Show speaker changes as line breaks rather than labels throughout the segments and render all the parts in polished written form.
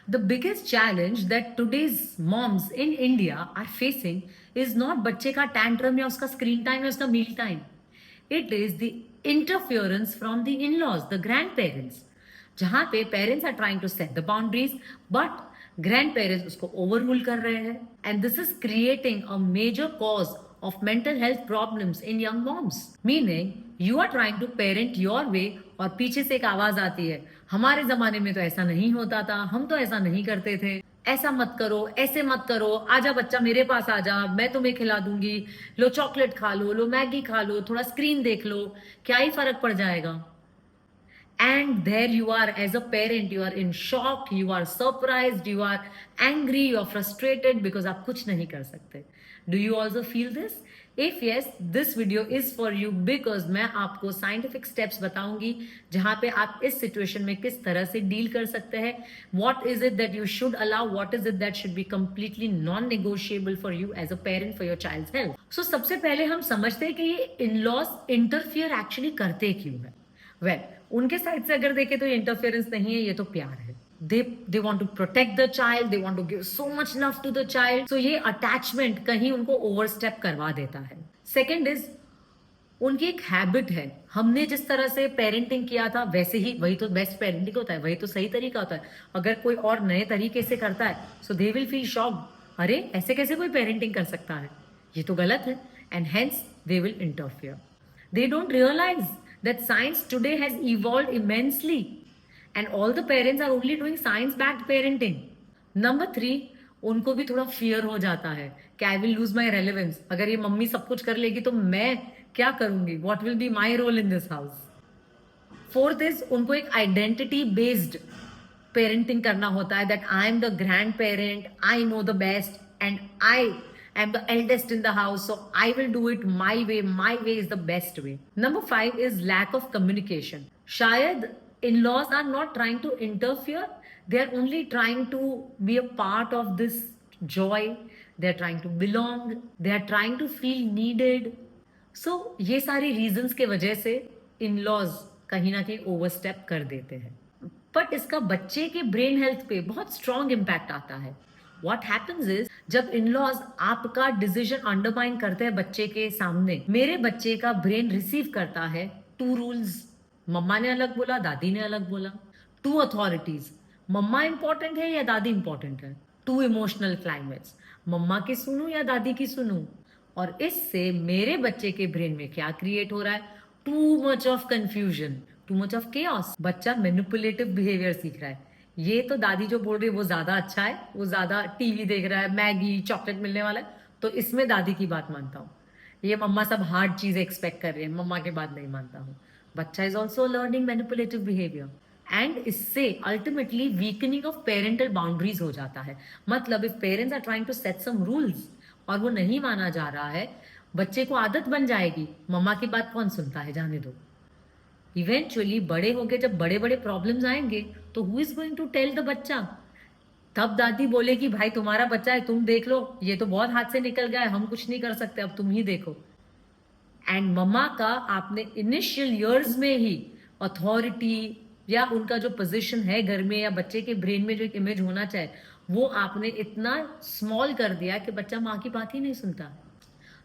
The biggest challenge that today's moms in India are facing is not बच्चे का tantrum या उसका screen time या उसका meal time. It is the interference from the in-laws, the grandparents. जहाँ पे parents are trying to set the boundaries but grandparents उसको overrule कर रहे हैं and this is creating a major cause of mental health problems in young moms. Meaning, you are trying to parent your way और पीछे से एक आवाज आती है, हमारे जमाने में तो ऐसा नहीं होता था, हम तो ऐसा नहीं करते थे, ऐसा मत करो, ऐसे मत करो, आजा बच्चा मेरे पास आजा, मैं तुम्हें खिला दूंगी, लो चॉकलेट खा लो मैगी खा लो, थोड़ा स्क्रीन देख लो, क्या ही फर्क पड़ जाएगा. And there you are as a parent, you are in shock, you are surprised, you are angry, you are frustrated because आप कुछ नहीं कर सकते. Do you also feel this? If yes, this video is for you because मैं आपको scientific steps बताऊंगी जहां पे आप इस situation में किस तरह से deal कर सकते हैं. What is it that you should allow? What is it that should be completely non-negotiable for you as a parent for your child's health? So सबसे पहले हम समझते हैं कि ये in-laws interfere actually करते क्यों है. Well, उनके साइड से अगर देखें तो ये इंटरफेरेंस नहीं है, ये तो प्यार है. they want to protect the child, they want to give so much love to the child. So ये अटैचमेंट कहीं उनको ओवरस्टेप करवा देता है. सेकेंड इज उनकी एक हैबिट है, हमने जिस तरह से पेरेंटिंग किया था वैसे ही, वही तो बेस्ट पेरेंटिंग होता है, वही तो सही तरीका होता है. अगर कोई और नए तरीके से करता है सो दे विल फील शॉक्ड, अरे ऐसे कैसे कोई पेरेंटिंग कर सकता है, ये तो गलत है, and hence they will interfere. They don't realize that science today has evolved immensely and all the parents are only doing science-backed parenting. Number 3, उनको भी थोड़ा fear हो जाता है कि I will lose my relevance. अगर ये मम्मी सब कुछ कर लेगी तो मैं क्या करूंगी? What will be my role in this house? Fourth is उनको एक identity based parenting करना होता है that I am the grandparent, I know the best and I am the eldest in the house, so I will do it my way. My way is the best way. Number 5 is lack of communication. शायद in-laws are not trying to interfere. They are only trying to be a part of this joy. They are trying to belong. They are trying to feel needed. So ये सारी reasons के वजह से in-laws कहीं ना कहीं overstep कर देते हैं. But इसका बच्चे के brain health पे बहुत strong impact आता है. What happens is जब इन-लॉज आपका डिसीजन अंडरमाइन करते हैं बच्चे के सामने, मेरे बच्चे का ब्रेन रिसीव करता है 2 रूल्स. मम्मा ने अलग बोला, दादी ने अलग बोला. 2 अथॉरिटीज, मम्मा इंपॉर्टेंट है या दादी इंपॉर्टेंट है. 2 इमोशनल क्लाइमेट्स, मम्मा की सुनूं या दादी की सुनूं. और इससे मेरे बच्चे के ब्रेन में क्या क्रिएट हो रहा है? Too much of confusion, too much of chaos. बच्चा मैनिपुलेटिव बिहेवियर सीख रहा है. ये तो दादी जो बोल रही है वो ज्यादा अच्छा है, वो ज्यादा टीवी देख रहा है, मैगी चॉकलेट मिलने वाला है, तो इसमें दादी की बात मानता हूँ. ये मम्मा सब हार्ड चीजें एक्सपेक्ट कर रही है, मम्मा की बात नहीं मानता हूँ. बच्चा is also learning manipulative behaviour and इससे ultimately weakening of parental boundaries हो जाता है. मतलब if parents are trying to set some rules और वो नहीं माना जा रहा है, बच्चे को आदत बन जाएगी, मम्मा की बात कौन सुनता है, जाने दो. इवेंचुअली बड़े होके जब बड़े बड़े प्रॉब्लम्स आएंगे तो who is going to tell the बच्चा? तब दादी बोलेगी भाई तुम्हारा बच्चा है, तुम देख लो, ये तो बहुत हाथ से निकल गया है, हम कुछ नहीं कर सकते, अब तुम ही देखो. एंड मम्मा का आपने इनिशियल ईयर्स में ही अथॉरिटी या उनका जो पोजीशन है घर में या बच्चे के ब्रेन में जो एक इमेज होना चाहिए वो आपने इतना स्मॉल कर दिया कि बच्चा माँ की बात ही नहीं सुनता.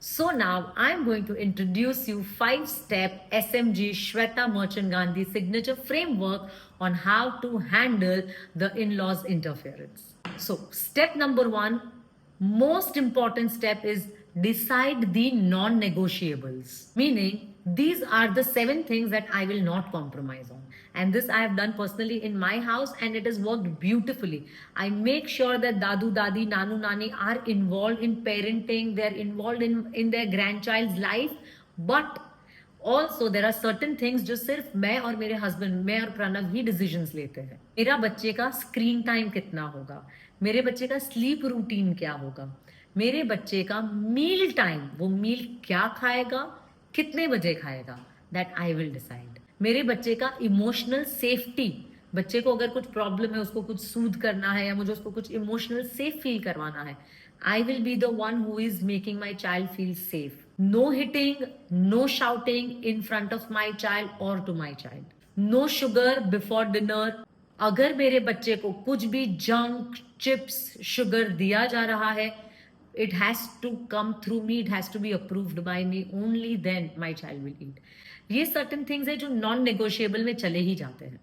So now I'm going to introduce you 5-step SMG Shweta Merchant Gandhi signature framework on how to handle the in-laws interference. So step number 1, most important step is decide the non-negotiables. Meaning these are the 7 things that I will not compromise on. And this I have done personally in my house and it has worked beautifully. I make sure that Dadu, Dadi, Nanu, Nani are involved in parenting. They are involved in their grandchild's life. But also there are certain things जो सिर्फ मैं और मेरे husband, मैं और प्रणव ही decisions लेते हैं. मेरा बच्चे का स्क्रीन टाइम कितना होगा, मेरे बच्चे का स्लीप रूटीन क्या होगा, मेरे बच्चे का मील टाइम, वो मील क्या खाएगा, कितने बजे खाएगा, दैट आई विल डिसाइड. मेरे बच्चे का इमोशनल सेफ्टी, बच्चे को अगर कुछ प्रॉब्लम है, उसको कुछ सूद करना है या मुझे उसको कुछ इमोशनल सेफ फील करवाना है, I will be the one who is making my child feel safe. No hitting, no shouting in front of my child और to my child. No sugar before dinner. अगर मेरे बच्चे को कुछ भी junk chips sugar दिया जा रहा है, it has to come through me, it has to be approved by me, only then my child will eat. ये certain things है जो नॉन नेगोशिएबल में चले ही जाते हैं,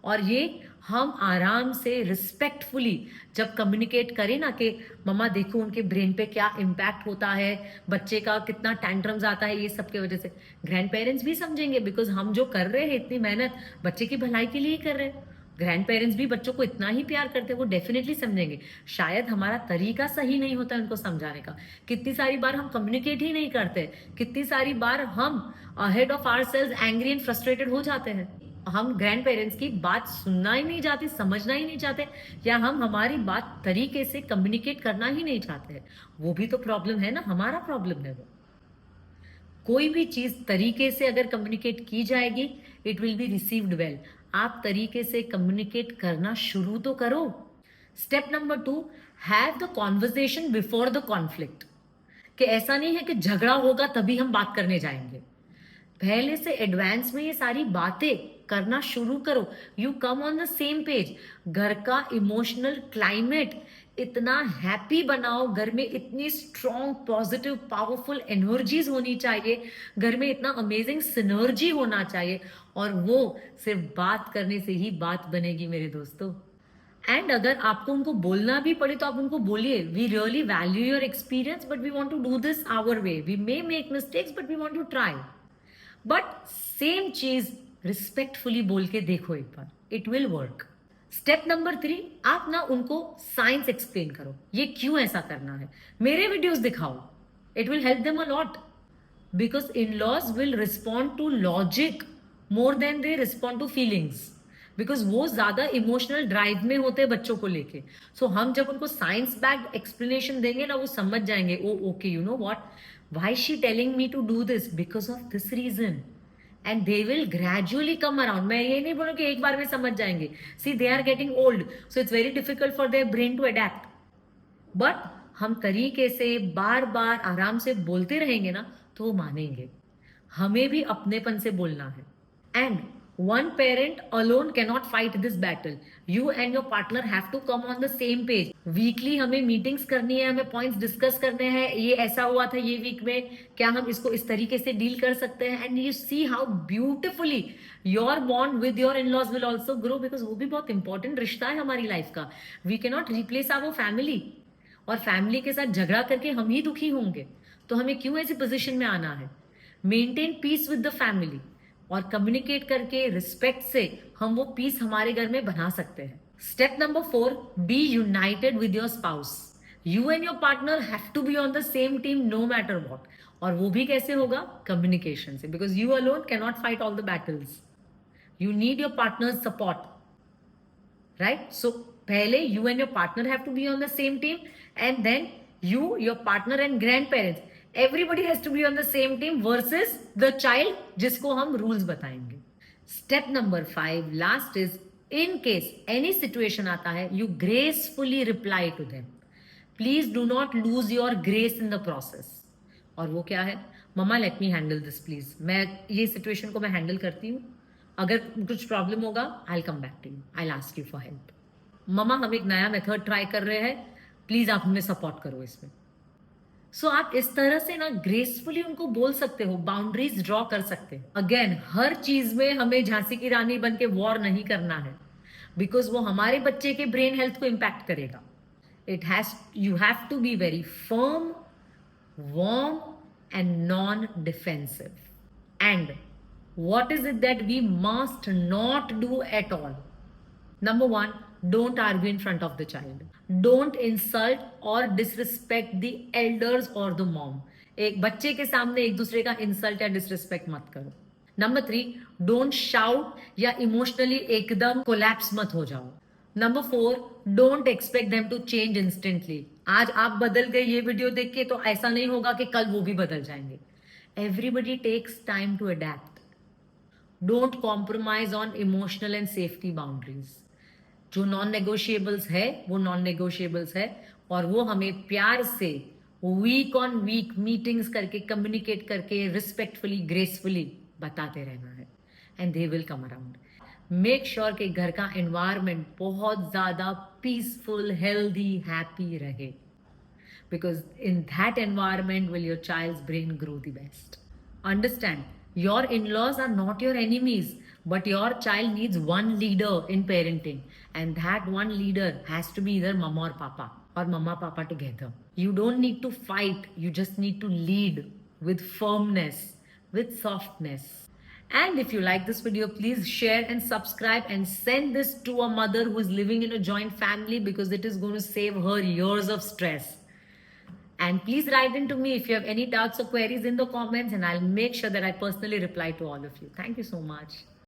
और ये हम आराम से रिस्पेक्टफुली जब कम्युनिकेट करें ना कि मम्मा देखो उनके ब्रेन पे क्या इम्पैक्ट होता है, बच्चे का कितना टैंट्रम्स आता है, ये सब की वजह से ग्रैंड पेरेंट्स भी समझेंगे, बिकॉज हम जो कर रहे हैं इतनी मेहनत बच्चे की भलाई के लिए ही कर रहे हैं। ग्रैंड पेरेंट्स भी बच्चों को इतना ही प्यार करते हैं, वो डेफिनेटली समझेंगे। शायद हमारा तरीका सही नहीं होता उनको समझाने का, कितनी सारी बार हम कम्युनिकेट ही नहीं करते, कितनी सारी बार हम ahead of ourselves angry and frustrated हो जाते हैं। हम ग्रैंड पेरेंट्स की बात सुनना ही नहीं चाहते, समझना ही नहीं चाहते, या हम हमारी बात तरीके से कम्युनिकेट करना ही नहीं चाहते। वो भी तो प्रॉब्लम है ना, हमारा प्रॉब्लम है वो। कोई भी चीज तरीके से अगर कम्युनिकेट की जाएगी, it will be received well. आप तरीके से कम्युनिकेट करना शुरू तो करो। Step number 2, have the conversation before the conflict. कि ऐसा नहीं है कि झगड़ा होगा तभी हम बात करने जाएंगे, पहले से एडवांस में ये सारी बातें करना शुरू करो। You come on the same page. घर का इमोशनल क्लाइमेट इतना हैप्पी बनाओ, घर में इतनी स्ट्रॉन्ग पॉजिटिव पावरफुल एनर्जीज होनी चाहिए, घर में इतना अमेजिंग सिनर्जी होना चाहिए, और वो सिर्फ बात करने से ही बात बनेगी मेरे दोस्तों। एंड अगर आपको उनको बोलना भी पड़े तो आप उनको बोलिए, we really value your experience but we want to do this our way, we may make mistakes but we want to try. But same चीज रिस्पेक्टफुली बोल के देखो एक बार, it will work. Step number 3, आप ना उनको साइंस एक्सप्लेन करो, ये क्यों ऐसा करना है, मेरे वीडियोस दिखाओ, it will help them a lot. Because in laws will respond to logic more than they respond to feelings, because वो ज्यादा इमोशनल ड्राइव में होते हैं बच्चों को लेके। सो हम जब उनको साइंस बैक्ड एक्सप्लेनेशन देंगे ना, वो समझ जाएंगे, oh okay, you know what, why she telling me to do this, because of this reason, and they will gradually come around. मैं ये नहीं बोलूँ कि एक बार में समझ जाएंगे, see they are getting old, so it's very difficult for their brain to adapt. But हम तरीके से बार बार आराम से बोलते रहेंगे ना, तो वो मानेंगे। हमें भी अपनेपन से बोलना है। And one parent alone cannot fight this battle. You and your partner have to come on the same page. Weekly हमें मीटिंग्स करनी है, हमें पॉइंट्स डिस्कस करने हैं, ये ऐसा हुआ था ये वीक में, क्या हम इसको इस तरीके से डील कर सकते हैं। And you see how beautifully your bond with your in laws will also grow, because वो भी बहुत इंपॉर्टेंट रिश्ता है हमारी लाइफ का। We can not replace our family, और फैमिली के साथ झगड़ा करके हम ही दुखी होंगे, तो हमें क्यों ऐसी पोजिशन में आना है। Maintain peace with the family, और कम्युनिकेट करके रिस्पेक्ट से हम वो पीस हमारे घर में बना सकते हैं। Step number 4, be united with your spouse. You and your partner have to be on the same team no matter what. और वो भी कैसे होगा, कम्युनिकेशन से, because you alone can not fight all the battles, you need your partner support, right. So पहले you and your partner have to be on the same team, and then you, your partner and grandparents, everybody has to be on the same team versus the child जिसको हम rules बताएंगे। Step number 5, last is, in case any situation आता है, you gracefully reply to them. Please do not lose your grace in the process. और वो क्या है, मम्मा let me handle this please, मैं ये situation को मैं handle करती हूँ, अगर कुछ प्रॉब्लम होगा I'll come back to you, I'll ask you for help. मम्मा हम एक नया मेथड ट्राई कर रहे हैं, प्लीज आप हमें सपोर्ट करो इसमें। सो आप इस तरह से ना ग्रेसफुली उनको बोल सकते हो, बाउंड्रीज ड्रॉ कर सकते हो। अगेन, हर चीज में हमें झांसी की रानी बन के वॉर नहीं करना है, बिकॉज वो हमारे बच्चे के ब्रेन हेल्थ को इम्पैक्ट करेगा। You have to be very firm, warm and non defensive. And what is it that we must not do at all? Number 1, don't argue in front of the child. Don't insult or disrespect the elders or the mom. एक बच्चे के सामने एक दूसरे का insult या disrespect मत करो। नंबर 3, डोंट शाउट या इमोशनली एकदम कोलैप्स मत हो जाओ। Number 4, don't expect them to change instantly. आज आप बदल गए ये वीडियो देख के, तो ऐसा नहीं होगा कि कल वो भी बदल जाएंगे। Everybody takes time to adapt. Don't compromise on emotional and safety boundaries. जो नॉन नेगोशिएबल्स है वो नॉन नेगोशिएबल्स है, और वो हमें प्यार से वीक ऑन वीक मीटिंग्स करके, कम्युनिकेट करके, रिस्पेक्टफुली, ग्रेसफुली बताते रहना है, and they will come around. Make sure कि घर का एनवायरनमेंट बहुत ज़्यादा पीसफुल, हेल्दी, हैप्पी रहे. Because in that environment will your child's brain grow the best. Understand, your in-laws are not your enemies, but your child needs one leader in parenting, and that one leader has to be either mama or papa, or mama papa together. You don't need to fight, you just need to lead with firmness, with softness. And if you like this video, please share and subscribe and send this to a mother who is living in a joint family, because it is going to save her years of stress. And please write in to me if you have any doubts or queries in the comments, and I'll make sure that I personally reply to all of you. Thank you so much.